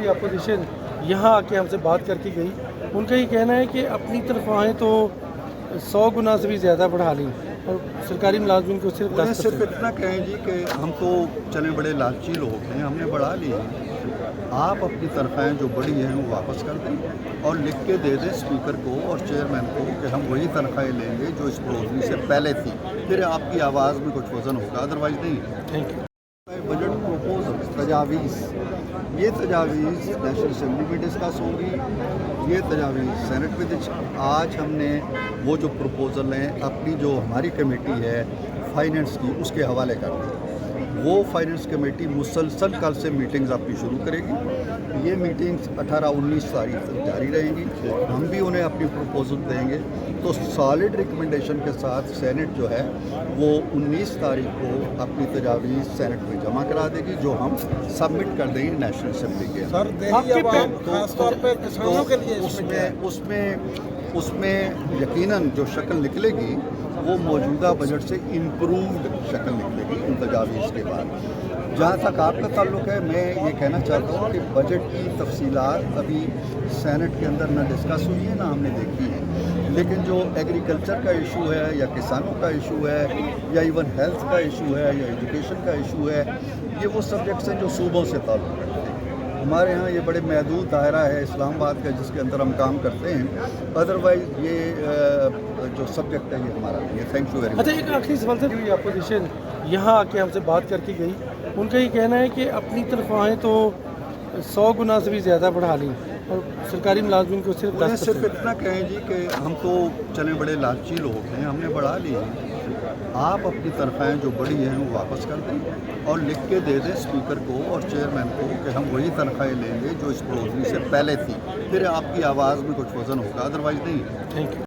पूरी अपोजिशन यहाँ आके हमसे बात करके गई। उनका ये कहना है कि अपनी तनख्वाहें तो 100 गुना से भी ज़्यादा बढ़ा ली और सरकारी मुलाजमिन को सिर्फ उन्हें 10%। सिर्फ इतना कहें जी कि हम तो चले बड़े लालची लोग हैं, हमने बढ़ा ली है। आप अपनी तनख्वाहें जो बड़ी हैं वो वापस कर दें और लिख के दे दें स्पीकर को और चेयरमैन को कि हम वही तनख्वाहें लेंगे जो इस प्रोजनी से पहले थी। फिर आपकी आवाज़ में कुछ वज़न होगा, अदरवाइज़ नहीं। Thank you. बजट प्रपोजल तजावीज़, ये तजावीज़ नेशनल असम्बली में डिस्कस होंगी, ये तजावीज़ सेनेट में। आज हमने वो जो प्रपोजल हैं अपनी जो हमारी कमेटी है फाइनेंस की उसके हवाले कर दिए। वो फाइनेंस कमेटी मुसलसल कल से मीटिंग्स अपनी शुरू करेगी। ये मीटिंग्स 18-19 तारीख तक जारी रहेंगी। हम भी उन्हें अपनी प्रपोजल देंगे तो सॉलिड रिकमेंडेशन के साथ सेनेट जो है वो 19 तारीख को अपनी तजावीज़ सेनेट में जमा करा देगी, जो हम सबमिट कर देंगे नेशनल असम्बली के। सर खासतौर पर किसानों के लिए उसमें यकीनन जो शक्ल निकलेगी वो मौजूदा बजट से इम्प्रूव्ड शक्ल निकलेगी इन तजावीज़ के बाद। जहाँ तक आपका ताल्लुक़ है, मैं ये कहना चाहता हूँ कि बजट की तफसीलात अभी सेनेट के अंदर ना डिस्कस हुई है ना हमने देखी है, लेकिन जो एग्रीकल्चर का इशू है या किसानों का इशू है या इवन हेल्थ का इशू है या एजुकेशन का इशू है, ये वो सब्जेक्ट्स हैं जो सूबों से ताल्लुक़ रखते हैं। हमारे यहाँ ये बड़े महदूद दायरा है इस्लामाबाद का जिसके अंदर हम काम करते हैं, अदरवाइज़ ये जो सब्जेक्ट है ये हमारा नहीं है। Thank you very much. अच्छा, एक आखिरी सवाल था। पूरी अपोजिशन यहाँ आके हमसे बात करके गई। उनका ये कहना है कि अपनी तनख्वाहें तो 100 गुना से भी ज़्यादा बढ़ा ली और सरकारी मुलाजमिन को सिर्फ उन्हें 10%। सिर्फ इतना कहें जी कि हम तो चले बड़े लालची लोग हैं, हमने बढ़ा ली है। आप अपनी तनख्वाहें जो बड़ी हैं वो वापस कर दें और लिख के दे दें स्पीकर को और चेयरमैन को कि हम वही तनख्वाहें लेंगे जो इस प्रोजनी से पहले थी। फिर आपकी आवाज़ में कुछ वज़न होगा, अदरवाइज़ नहीं। Thank you.